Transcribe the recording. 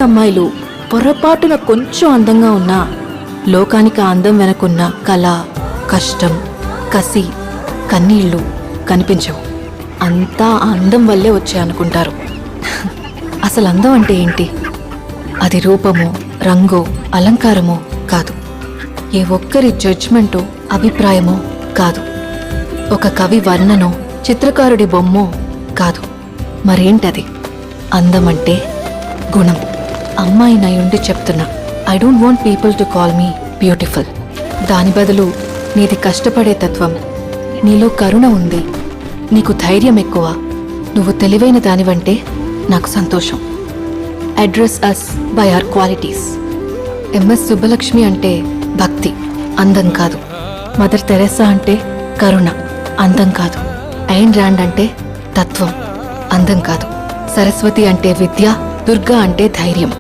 అమ్మాయిలు పొరపాటున కొంచెం అందంగా ఉన్నా లోకానికి ఆ అందం వెనకున్న కళ, కష్టం, కసి, కన్నీళ్లు కనిపించవు. అంతా ఆ అందం వల్లే వచ్చాయనుకుంటారు. అసలు అందం అంటే ఏంటి? అది రూపమో, రంగో, అలంకారమో కాదు. ఏ ఒక్కరి జడ్జ్మెంటో, అభిప్రాయమో కాదు. ఒక కవి వర్ణనో, చిత్రకారుడి బొమ్మో కాదు. మరేంటది? అందం అంటే గుణం. అమ్మాయి నయుండి చెప్తున్నా, I don't want people to call me beautiful. దాని బదులు నీది కష్టపడే తత్వం, నీలో కరుణ ఉంది, నీకు ధైర్యం ఎక్కువ, నువ్వు తెలివైన దానివంటే నాకు సంతోషం. Address us by our qualities. MS Subbulakshmi అంటే భక్తి, అందం కాదు. మదర్ తెరెసా అంటే కరుణ, అందం కాదు. ఐన్ ర్యాండ్ అంటే తత్వం, అందం కాదు. సరస్వతి అంటే విద్య, దుర్గా అంటే ధైర్యం.